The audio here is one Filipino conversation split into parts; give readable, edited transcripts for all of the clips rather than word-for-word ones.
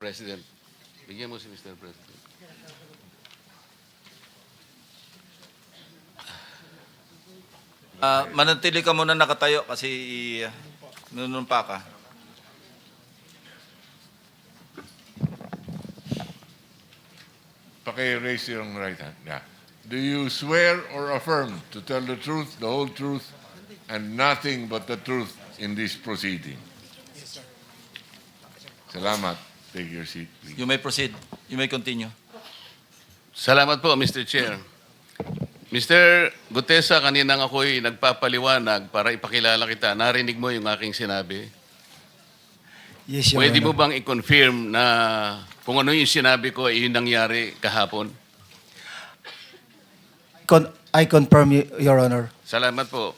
President. Bigyan mo si Mr. President. Manatili ka muna nakatayo kasi nunumpa ka. Raise your right hand. Yeah. Do you swear or affirm to tell the truth, the whole truth, and nothing but the truth in this proceeding? Yes, sir. Salamat. Take your seat, please. You may proceed. You may continue. Salamat po, Mr. Chair. Mr. Gutesa, kanina ako'y nagpapaliwanag para ipakilala kita. Narinig mo yung aking sinabi. Yes, Your Pwede mo Honor. bang i-confirm na kung ano yung sinabi ko ay yung nangyari kahapon? I confirm, Your Honor. Salamat po.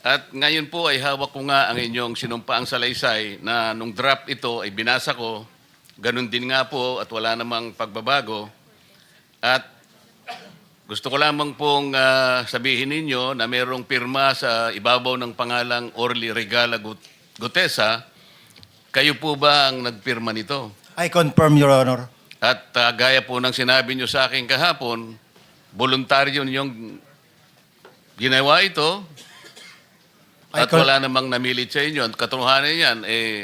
At ngayon po ay hawak ko nga ang inyong sinumpaang salaysay na nung draft ito ay binasa ko. Ganun din nga po at wala namang pagbabago. At gusto ko lamang pong sabihin ninyo na mayroong pirma sa ibabaw ng pangalang Orly Regala Gutesa. Kayo po ba ang nagpirma nito? I confirm, Your Honor. At gaya po ng sinabi nyo sa akin kahapon, voluntaryo ninyong ginawa ito at wala namang namilit sa inyo. At katotohanan yan,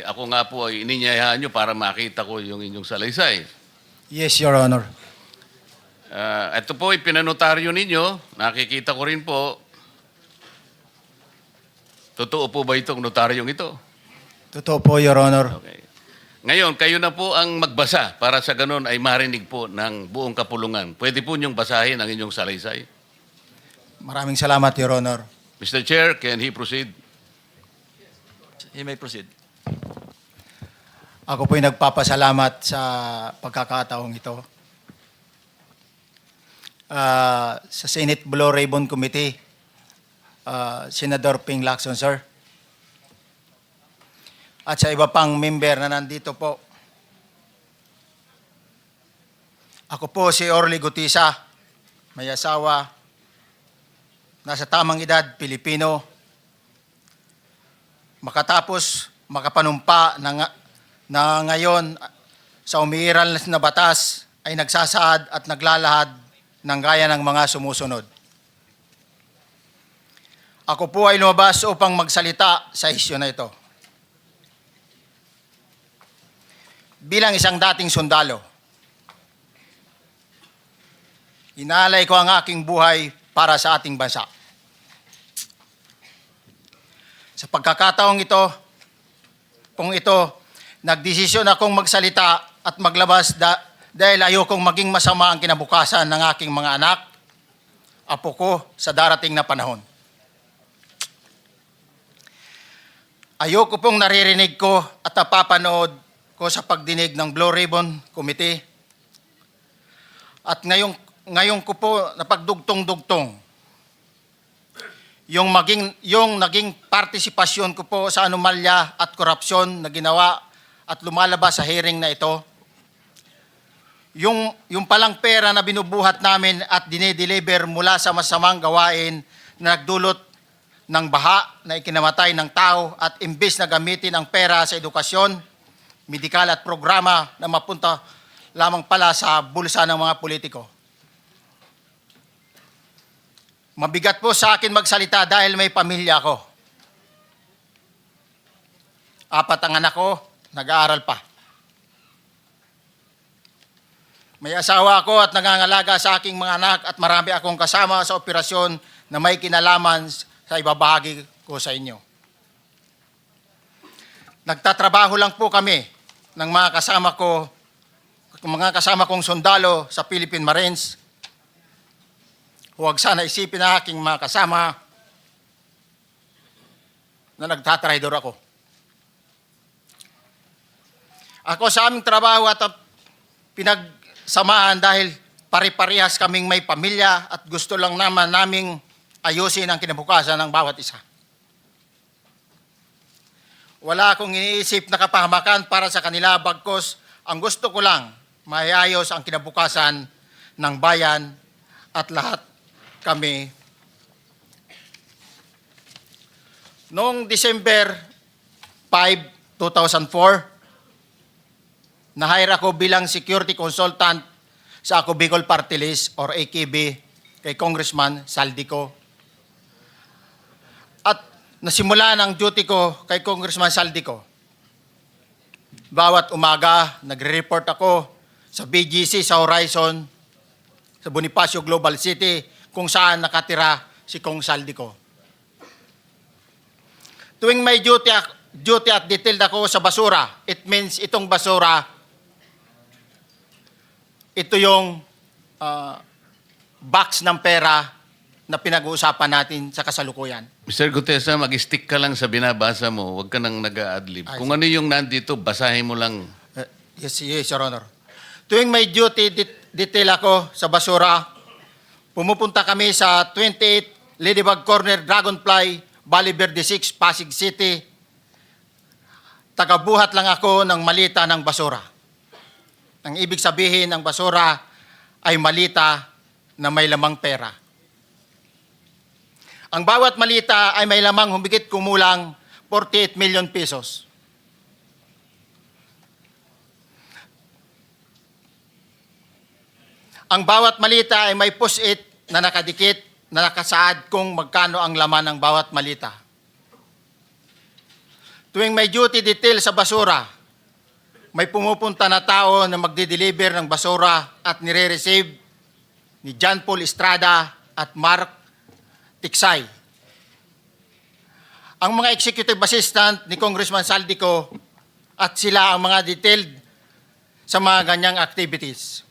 ako nga po ay ininyayahan nyo para makita ko yung inyong salaysay. Yes, Your Honor. Ito po ay pinanotaryo ninyo. Nakikita ko rin po. Totoo po ba itong notaryong ito? Totoo po, Your Honor. Okay. Ngayon, kayo na po ang magbasa para sa ganun ay marinig po ng buong kapulungan. Pwede po niyong basahin ang inyong salaysay. Maraming salamat, Your Honor. Mr. Chair, can he proceed? You may proceed. Ako po'y nagpapasalamat sa pagkakataong ito. Sa Senate Blue Ribbon Committee, Senador Ping Lacson, sir. At sa iba pang member na nandito po. Ako po si Orly Gutesa, may asawa, nasa tamang edad, Pilipino. Makatapos makapanumpa na ngayon sa umiiral na batas ay nagsasaad at naglalahad ng gaya ng mga sumusunod. Ako po ay lumabas upang magsalita sa isyu na ito. Bilang isang dating sundalo, inaalay ko ang aking buhay para sa ating bansa. Sa pagkakataong ito, nagdesisyon akong magsalita at maglabas dahil ayokong maging masama ang kinabukasan ng aking mga anak, apo ko sa darating na panahon. Ayoko pong naririnig ko at napapanood ko sa pagdinig ng Blue Ribbon Committee. At ngayon ko po napagdugtong-dugtong yung naging partisipasyon ko po sa anomalya at korupsyon na ginawa at lumalabas sa hearing na ito. Yung palang pera na binubuhat namin at dinedeliver mula sa masamang gawain na nagdulot ng baha na ikinamatay ng tao at imbes na gamitin ang pera sa edukasyon, medikal at programa na mapunta lamang pala sa bulsa ng mga politiko. Mabigat po sa akin magsalita dahil may pamilya ako. 4 ang anak ko, nag-aaral pa. May asawa ako at nangangalaga sa aking mga anak at marami akong kasama sa operasyon na may kinalaman sa ibabahagi ko sa inyo. Nagtatrabaho lang po kami ng mga kasama kong sundalo sa Philippine Marines. Huwag sana isipin na aking mga kasama na nagtatraidor ako. Ako sa aming trabaho at pinagsamahan dahil pare-parehas kaming may pamilya at gusto lang naman naming ayusin ang kinabukasan ng bawat isa. Wala akong iniisip na kapahamakan para sa kanila, bagkos ang gusto ko lang maayos ang kinabukasan ng bayan at lahat kami. Noong December 5, 2004, na-hire ako bilang security consultant sa Ako Bicol Party List or AKB kay Congressman Saldico. At nasimula ng duty ko kay Congressman Saldico. Bawat umaga, nagre-report ako sa BGC sa Horizon, sa Bonifacio Global City, kung saan nakatira si Kong Saldico. Tuwing may duty at detailed ako sa basura, it means itong basura, ito yung box ng pera na pinag-uusapan natin sa kasalukuyan. Mr. Gutesa, mag-stick ka lang sa binabasa mo. Huwag ka nang nag-a-adlib. Ay, Kung ano yung nandito, basahin mo lang. Yes, Your Honor. Tuwing may duty detail ako sa basura, pumupunta kami sa 28 Ladybug Corner, Dragonfly, Valle Verde 6, Pasig City. Tagabuhat lang ako ng malita ng basura. Ang ibig sabihin ng basura ay malita na may lamang pera. Ang bawat malita ay may lamang humigit kumulang 48 million pesos. Ang bawat malita ay may post-it na nakadikit na nakasaad kung magkano ang laman ng bawat malita. Tuwing may duty detail sa basura, may pumupunta na tao na magdi-deliver ng basura at nire-receive ni John Paul Estrada at Mark Tiksay. Ang mga executive assistant ni Congressman Saldico at sila ang mga detailed sa mga ganyang activities.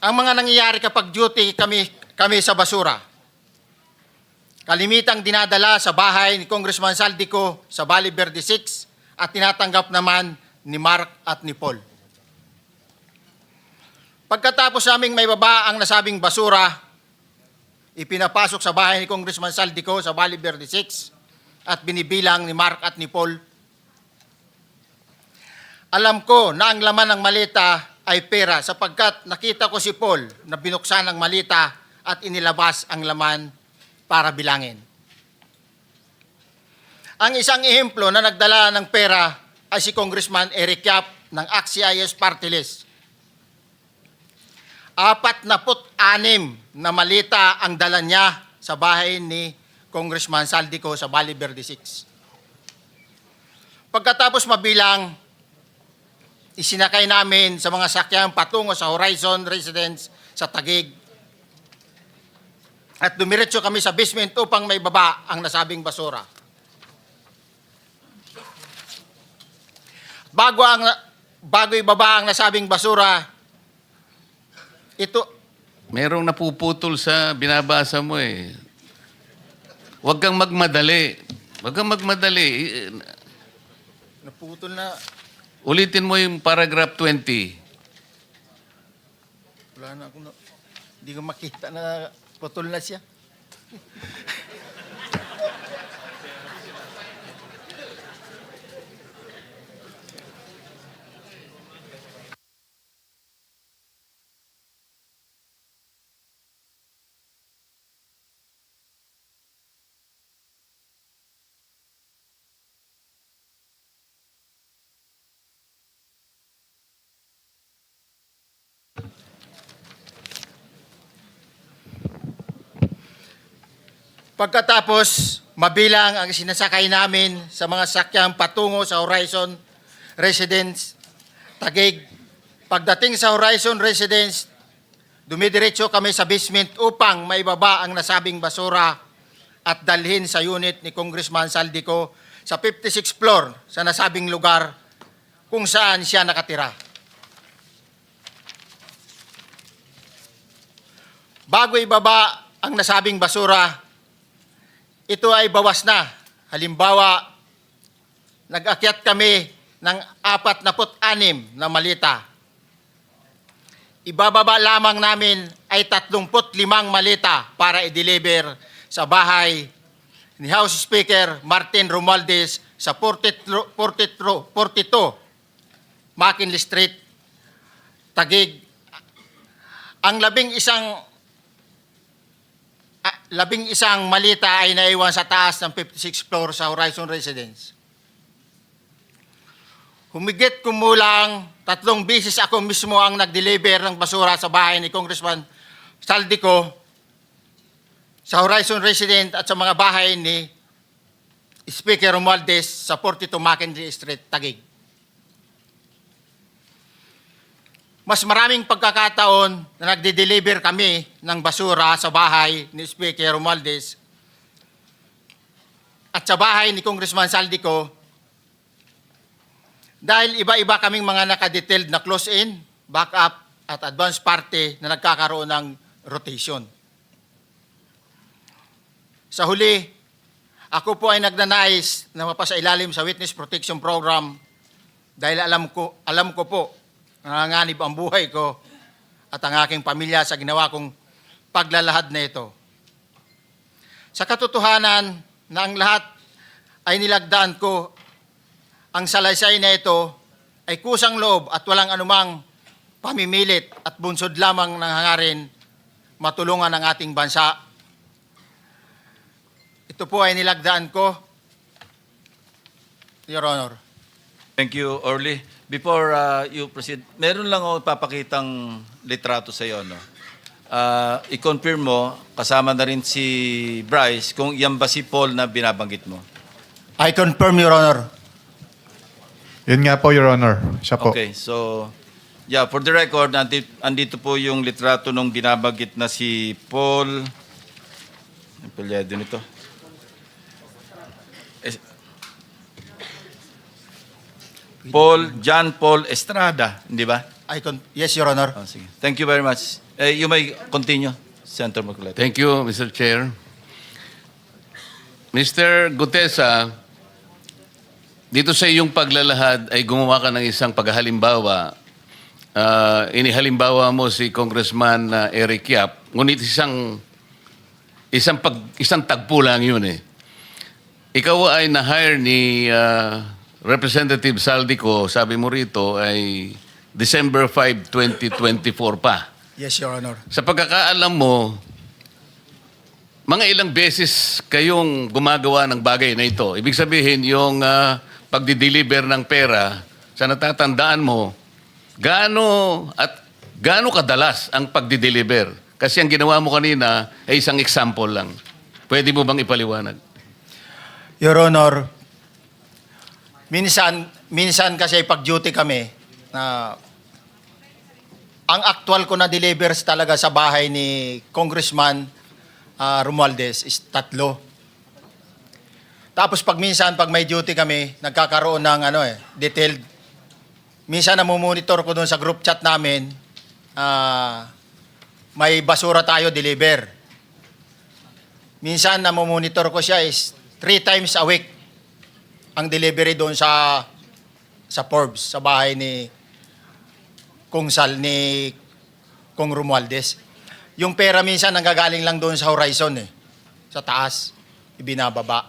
Ang mga nangyayari kapag duty kami sa basura, kalimitang dinadala sa bahay ni Congressman Saldico sa Valle Verde 6 at tinatanggap naman ni Mark at ni Paul. Pagkatapos naming may baba ang nasabing basura, ipinapasok sa bahay ni Congressman Saldico sa Valle Verde 6 at binibilang ni Mark at ni Paul. Alam ko na ang laman ng malita ay pera sapagkat nakita ko si Paul na binuksan ang malita at inilabas ang laman para bilangin. Ang isang ehemplo na nagdala ng pera ay si Congressman Eric Yap ng AXIS Party List. 46 na malita ang dala niya sa bahay ni Congressman Saldico sa Valle Verde 6. Pagkatapos mabilang, isinakay namin sa mga sakyang patungo sa Horizon Residence sa Taguig. At dumiretso kami sa basement upang may baba ang nasabing basura. Bago ibaba ang nasabing basura, ito, Merong napuputol sa binabasa mo eh. Huwag kang magmadali. Huwag kang magmadali. naputol na, Ulitin mo yung paragraph 20. wala na akong, hindi ko makita na putol na siya. Pagkatapos, mabilang ang sinasakay namin sa mga sakyang patungo sa Horizon Residence, Taguig. Pagdating sa Horizon Residence, dumidiretso kami sa basement upang maibaba ang nasabing basura at dalhin sa unit ni Congressman Saldico sa 56th floor sa nasabing lugar kung saan siya nakatira. Bago ibaba ang nasabing basura, ito ay bawas na. Halimbawa, nag-akyat kami ng 46 na malita. Ibababa lamang namin ay 35 malita para i-deliver sa bahay ni House Speaker Martin Romualdez sa 42 McKinley Street, Taguig. Ang labing isang malita ay naiwan sa taas ng 56th floor sa Horizon Residence. humigit kumulang 3 beses ako mismo ang nag-deliver ng basura sa bahay ni Congressman Saldico, sa Horizon Resident at sa mga bahay ni Speaker Romualdez sa 42 Mackenzie Street, Taguig. Mas maraming pagkakataon na nagde-deliver kami ng basura sa bahay ni Speaker Romualdez at sa bahay ni Congressman Saldico dahil iba-iba kaming mga nakadetailed na close-in, backup at advance party na nagkakaroon ng rotation. Sa huli, ako po ay nagnanais na mapasailalim sa Witness Protection Program dahil alam ko po na nanganganib ang buhay ko at ang aking pamilya sa ginawa kong paglalahad na ito. Sa katotohanan na ang lahat ay nilagdaan ko, ang salaysay na ito ay kusang loob at walang anumang pamimilit at bunsod lamang ng hangarin matulungan ang ating bansa. Ito po ay nilagdaan ko, Your Honor. Thank you, Orly. Before you proceed, meron lang ako papakitang litrato sa iyo, no? I-confirm mo, kasama na rin si Bryce, kung yan ba si Paul na binabanggit mo. I confirm, Your Honor. Yun nga po, Your Honor. Siya po. Okay, so, yeah, for the record, andito po yung litrato nung binabanggit na si Paul. Ang palyado nito. John Paul Estrada, di ba? Yes, Your Honor. Oh, sige. Thank you very much. You may continue, Senator Marcoleta. Thank you, Mr. Chair. Mr. Gutesa, dito sa iyong paglalahad ay gumawa ka ng isang paghalimbawa. Inihalimbawa mo si Congressman Eric Yap, ngunit isang tagpo lang yun eh. Ikaw ay na-hire ni Representative Saldico, sabi mo rito, ay December 5, 2024 pa. Yes, Your Honor. Sa pagkakaalam mo, mga ilang beses kayong gumagawa ng bagay na ito. Ibig sabihin, yung pagdi-deliver ng pera, sa natatandaan mo, gaano kadalas ang pagdi-deliver? Kasi ang ginawa mo kanina ay isang example lang. Pwede mo bang ipaliwanag? Your Honor, minsan kasi pag-duty kami, na ang actual ko na delivers talaga sa bahay ni Congressman Romualdez is 3. Tapos pag may duty kami, nagkakaroon ng detailed. Minsan namumonitor ko doon sa group chat namin, may basura tayo deliver. Minsan namumonitor ko siya is 3 times a week ang delivery doon sa Forbes, sa bahay ni Kong Romualdez. Yung pera minsan nanggagaling lang doon sa Horizon sa taas, ibinababa.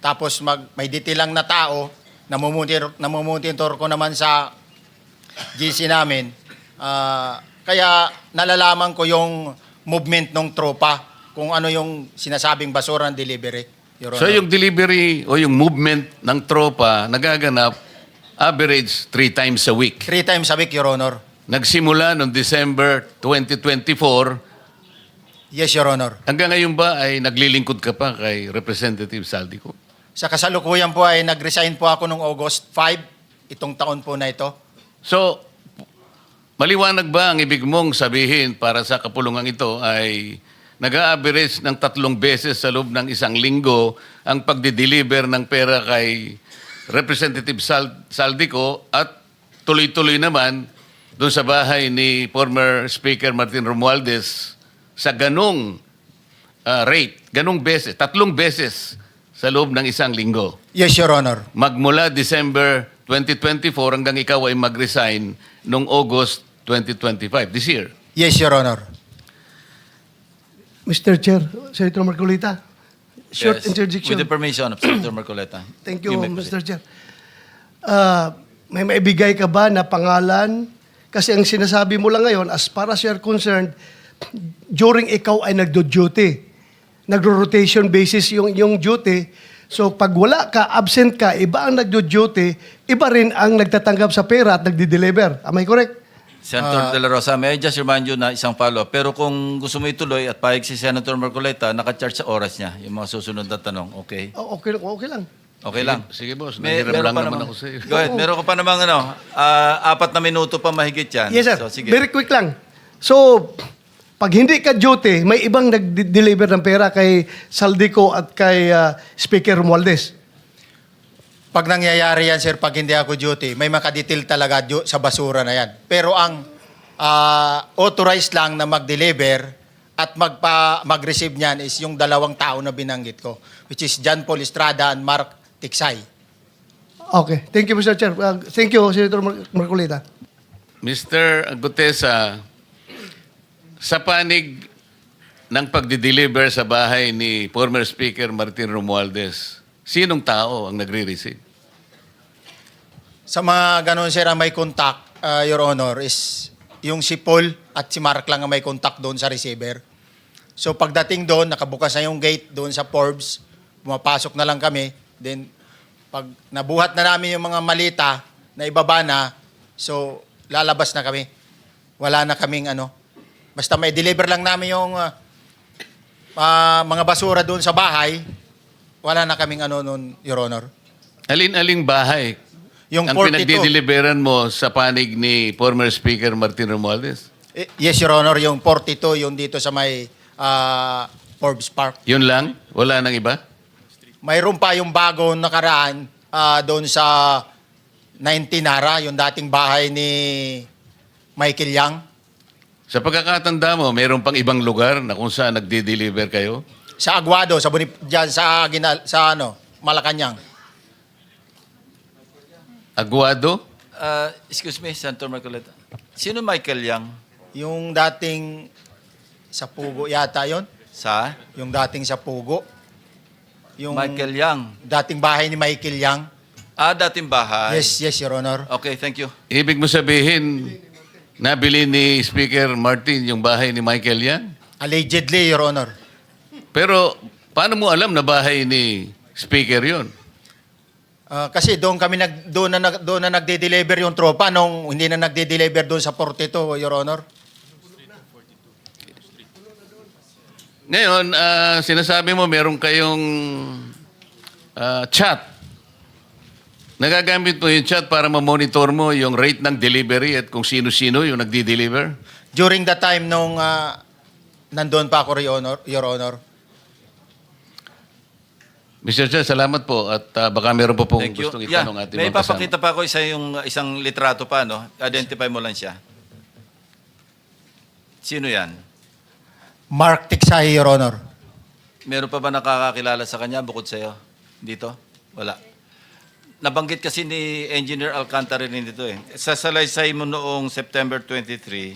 Tapos may detail lang na tao, namumonitor ko naman sa GC namin. Kaya nalalaman ko yung movement ng tropa, kung ano yung sinasabing basura ng delivery. Your Honor. So yung delivery o yung movement ng tropa nagaganap average 3 times a week. 3 times a week, Your Honor. Nagsimula noong December 2024. Yes, Your Honor. Hanggang ngayon ba ay naglilingkod ka pa kay Representative Saldico? Sa kasalukuyan po ay nag-resign po ako noong August 5, itong taon po na ito. So, maliwanag ba ang ibig mong sabihin para sa kapulungan ito ay nag-a-average ng 3 beses sa loob ng 1 linggo ang pagdi-deliver ng pera kay Representative Saldico at tuloy-tuloy naman doon sa bahay ni former Speaker Martin Romualdez sa ganong rate, ganong beses, 3 beses sa loob ng 1 linggo. Yes, Your Honor. Magmula December 2024 hanggang ikaw ay mag-resign noong August 2025, this year. Yes, Your Honor. Mr. Chair, Senator Marcolita, short Yes, interjection. with the permission of Senator Marcoleta. Thank you, may proceed. Mr. Chair. May maibigay ka ba na pangalan? Kasi ang sinasabi mo lang ngayon, as far as you're concerned, during ikaw ay nagdo-duty, nagro-rotation basis yung duty, So pag wala ka, absent ka, iba ang nagdo-duty, iba rin ang nagtatanggap sa pera at nagdi-deliver. Am I correct? Senator De La Rosa, may I just remind you na isang follow-up. Pero kung gusto mo ituloy at pahig si Senator Marcoleta, naka-charge sa oras niya yung mga susunod na tanong. Okay? Okay lang. Okay lang. Sige, boss. May- Nangiram meron lang pa naman namang- ako sa iyo. Go ahead. Meron ka pa namang 4 na minuto pa mahigit yan. Yes, sir. So, sige. Very quick lang. So, pag hindi ka duty, may ibang nag-deliver ng pera kay Saldico at kay Speaker Romualdez. Pag nangyayari yan, sir, pag hindi ako duty, may makadetail talaga sa basura na yan. Pero ang authorized lang na mag-deliver at mag-receive niyan is yung 2 tao na binanggit ko, which is John Paul Estrada and Mark Tiksay. Okay. Thank you, Mr. Chair. Thank you, Senator Marcolita. Mr. Gutesa, sa panig ng pagdi-deliver sa bahay ni former Speaker Martin Romualdez, sinong tao ang nagre-receive? Sa mga ganun, sir, ang may contact, Your Honor, is yung si Paul at si Mark lang ang may contact doon sa receiver. So pagdating doon, nakabukas na yung gate doon sa Forbes, pumapasok na lang kami. Then pag nabuhat na namin yung mga malita na ibaba na, so lalabas na kami. Wala na kaming basta may deliver lang namin yung mga basura doon sa bahay, wala na kaming noon, Your Honor. Alin-aling bahay Yung ang 42. pinagdi-deliveran mo sa panig ni former Speaker Martin Romualdez? Yes, Your Honor, yung 42, yung dito sa may Forbes Park. Yun lang? Wala nang iba? Mayroon pa yung bago nakaraan doon sa 19 Nara, yung dating bahay ni Michael Yang. Sa pagkakatanda mo, mayroon pang ibang lugar na kung saan nagdi-deliver kayo? Sa Aguado, dyan sa Malacanang. Aguado? Excuse me, Senator Marcoleta. Sino Michael Yang? Yung dating sa Pugo yata yon. Sa? Yung dating sa Pugo. Yung Michael Yang. dating bahay ni Michael Yang. Dating bahay. Yes, Your Honor. Okay, thank you. Ibig mo sabihin, nabili ni Speaker Martin yung bahay ni Michael Yan? Allegedly, Your Honor. Pero paano mo alam na bahay ni Speaker yon? Kasi doon na nagde-deliver yung tropa nung hindi na nagde-deliver doon sa 42, Your Honor. Ngayon, sinasabi mo meron kayong chat. Nagagamit mo yung chat para ma-monitor mo yung rate ng delivery at kung sino-sino yung nagdi-deliver? During the time nung nandoon pa ako, Your Honor. Mr. Chair, salamat po at baka meron po pong Thank you. gustong itanong ating May mga kasama. papakita pa ako isang litrato pa, no? Identify mo lang siya. Sino yan? Mark Tiksay, Your Honor. Meron pa ba nakakakilala sa kanya bukod sa'yo? Dito? Wala. Nabanggit kasi ni Engineer Alcantara rin dito eh. Sa salaysay mo noong September 23,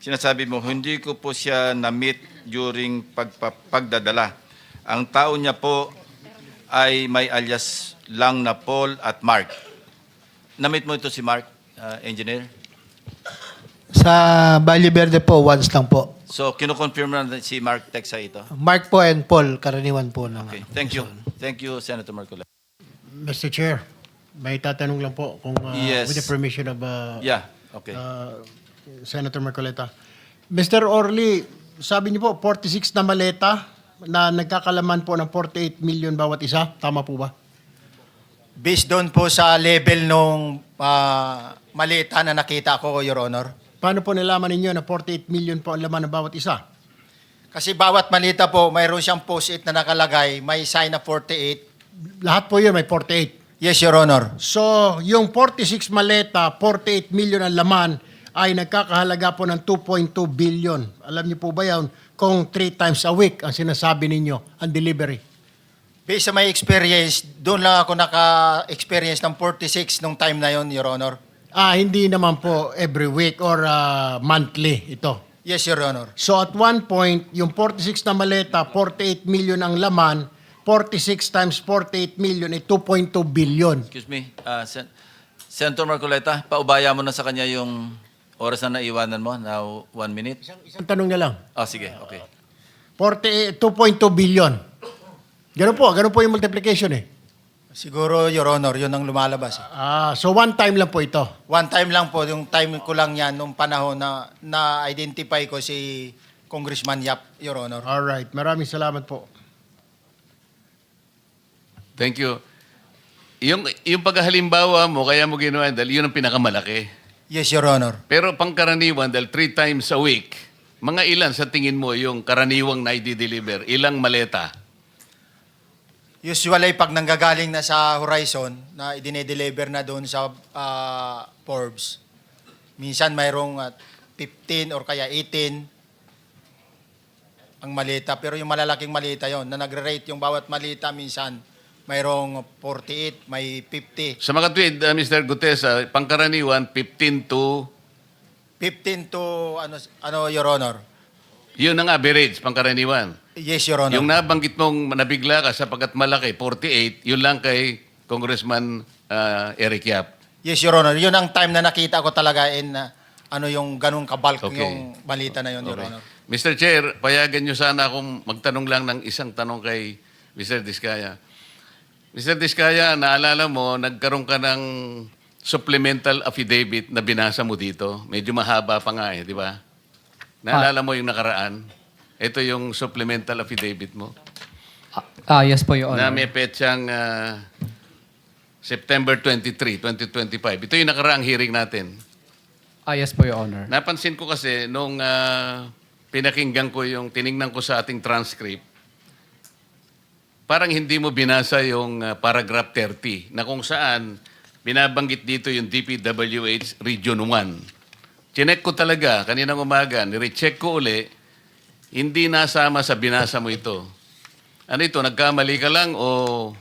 sinasabi mo, hindi ko po siya na-meet during pagdadala. Ang tao niya po ay may alias lang na Paul at Mark. Na-meet mo ito si Mark, Engineer? Sa Valle Verde po, once lang po. So, kinukonfirm na si Mark Texa ito? Mark po and Paul, karaniwan po. Okay, thank you. Thank you, Senator Marcoleta. Mr. Chair, may tatanong lang po kung Yes. with the permission of Yeah, okay. Senator Marcoleta. Mr. Orly, sabi niyo po 46 na maleta na nagkakalaman po ng 48 million bawat isa. Tama po ba? Based doon po sa level nung malita na nakita ko, Your Honor. Paano po nalaman ninyo na 48 million po ang laman ng bawat isa? Kasi bawat malita po, mayroon siyang post-it na nakalagay, may sign na 48. Lahat po yun may 48. Yes, Your Honor. So, yung 46 maleta, 48 million ang laman ay nagkakahalaga po ng 2.2 billion. Alam niyo po ba yan kung 3 times a week ang sinasabi ninyo ang delivery? Based sa my experience, doon lang ako naka-experience ng 46 nung time na yon, Your Honor. Hindi naman po every week or monthly ito. Yes, Your Honor. So at one point, yung 46 na maleta, 48 million ang laman, 46 times 48 million ay 2.2 billion. Excuse me, Senator Marcoleta, paubaya mo na sa kanya yung oras na naiwanan mo, now 1 minute. Isang tanong na lang. Sige, okay. 2.2 billion. Ganun po yung multiplication eh. Siguro, Your Honor, yun ang lumalabas. So one time lang po ito. One time lang po, yung time ko lang yan, nung panahon na na-identify ko si Congressman Yap, Your Honor. Alright, maraming salamat po. Thank you. Yung paghalimbawa mo, kaya mo ginawa, dahil yun ang pinakamalaki. Yes, Your Honor. Pero pangkaraniwan, dahil 3 times a week, mga ilan sa tingin mo yung karaniwang na i-deliver? Ilang maleta? Usually, pag nanggagaling na sa Horizon, na idine-deliver na doon sa Forbes, minsan mayroong 15 or kaya 18 ang malita. Pero yung malalaking malita yon na nagre-rate yung bawat malita, minsan mayroong 48, may 50. Sa mga tweet, Mr. Gutesa, pangkaraniwan, 15 to... 15 to, Your Honor? Yun ang average, pangkaraniwan. Yes, Your Honor. Yung nabanggit mong nabigla ka sapagkat malaki, 48, yun lang kay Congressman Eric Yap. Yes, Your Honor. Yun ang time na nakita ko talaga yung ganung kabalk Okay. yung balita na yun, Your Okay. Honor. Mr. Chair, payagan niyo sana akong magtanong lang ng isang tanong kay Mr. Diskaya. Mr. Diskaya, naalala mo, nagkaroon ka ng supplemental affidavit na binasa mo dito. Medyo mahaba pa nga di ba? Naalala mo yung nakaraan? Ito yung supplemental affidavit mo. Yes po, Your Na Honor. may petsang September 23, 2025. Ito yung nakaraang hearing natin. Yes po, Your Honor. Napansin ko kasi nung pinakinggan ko yung tiningnan ko sa ating transcript, parang hindi mo binasa yung paragraph 30 na kung saan binabanggit dito yung DPWH Region 1. Chinek ko talaga kaninang umaga, nirecheck ko uli, hindi nasama sa binasa mo ito. Ano ito, nagkamali ka lang o...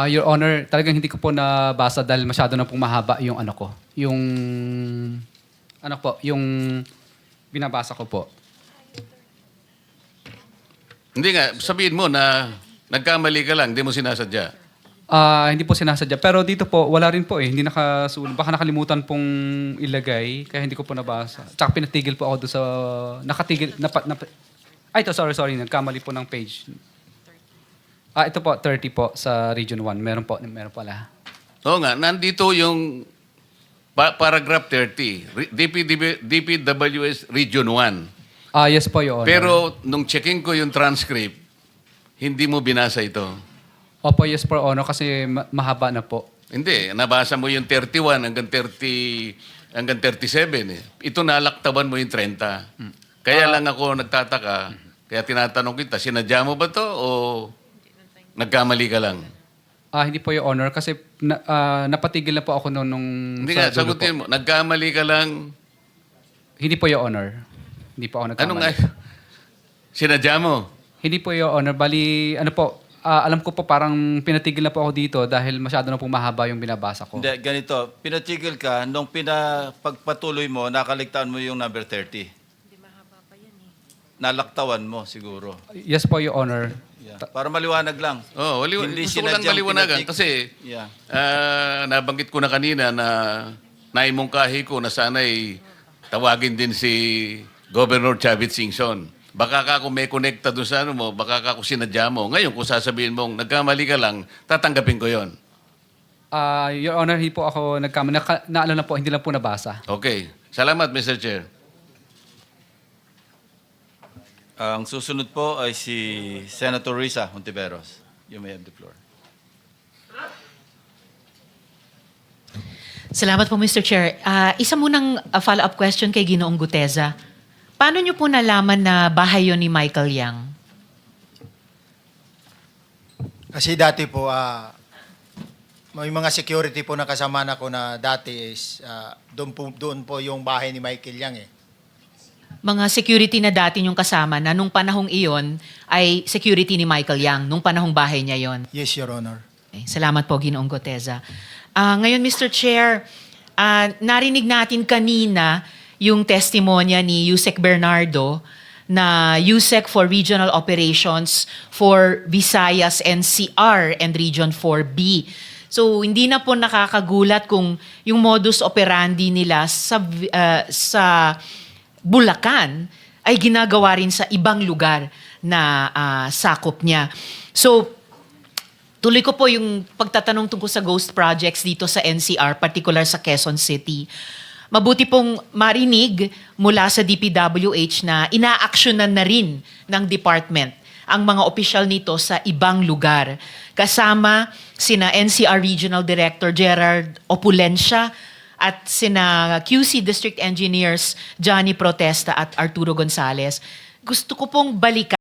Your Honor, talagang hindi ko po nabasa dahil masyado na pong mahaba yung ano ko. Yung binabasa ko po. Hindi nga, sabihin mo na nagkamali ka lang, hindi mo sinasadya. Hindi po sinasadya. Pero dito po, wala rin po eh. Hindi nakasulat. Baka nakalimutan pong ilagay, kaya hindi ko po nabasa. Tsaka pinatigil po ako doon sa... Nakatigil... Ito, sorry. Nagkamali po ng page. Ito po, 30 po sa Region 1. Meron pala. Oo nga, nandito yung paragraph 30, DPWS Region 1. Yes po, Your Honor. Pero nung checking ko yung transcript, hindi mo binasa ito. Opo, yes po, Your Honor, kasi mahaba na po. Hindi, nabasa mo yung 31 hanggang 37 eh. Ito nalaktaban mo yung 30. Kaya lang ako nagtataka, kaya tinatanong kita, sinadya mo ba to o nagkamali ka lang? Hindi po, Your Honor, kasi napatigil na po ako noon nung... Hindi sa nga, dulo sagutin po. mo, nagkamali ka lang, Hindi po, Your Honor. Hindi po ako nagkamali. ano nga, sinadya mo? Hindi po, Your Honor. Bali, alam ko po parang pinatigil na po ako dito dahil masyado na pong mahaba yung binabasa ko. Hindi, ganito. Pinatigil ka, nung pagpatuloy mo, nakaligtaan mo yung number 30. Hindi mahaba pa yan eh. Nalaktawan mo siguro. Yes po, Your Honor. Yeah. Para maliwanag lang. Oh, Hindi gusto ko lang sinadyang maliwanagan pinatik- kasi Yeah. nabanggit ko na kanina na naimungkahi ko na sana'y tawagin din si Governor Chavit Singson. Baka ka kung may connecta doon sa ano mo, baka ka kung sinadya mo. Ngayon, kung sasabihin mong nagkamali ka lang, tatanggapin ko yon. Your Honor, hindi po ako nagkamali. Naalala po, hindi lang po nabasa. Okay. Salamat, Mr. Chair. Ang susunod po ay si Senator Risa Hontiveros. You may have the floor. Salamat po, Mr. Chair. Isa munang follow-up question kay Ginoong Guteza. Paano niyo po nalaman na bahay yun ni Michael Yang? Kasi dati po, may mga security po na kasama na ko na dati is doon po yung bahay ni Michael Yang eh. Mga security na dati niyong kasama na nung panahong iyon ay security ni Michael Yang, nung panahong bahay niya yon. Yes, Your Honor. Okay, salamat po, Ginoong Guteza. Ngayon, Mr. Chair, narinig natin kanina yung testimonya ni Yusek Bernardo na Yusek for Regional Operations for Visayas NCR and Region 4B. So, hindi na po nakakagulat kung yung modus operandi nila sa Bulacan ay ginagawa rin sa ibang lugar na sakop niya. So, tuloy ko po yung pagtatanong tungkol sa ghost projects dito sa NCR, particular sa Quezon City. Mabuti pong marinig mula sa DPWH na inaaksyonan na rin ng department ang mga opisyal nito sa ibang lugar. Kasama sina NCR Regional Director Gerard Opulencia at sina QC District Engineers Johnny Protesta at Arturo Gonzalez. Gusto ko pong balikan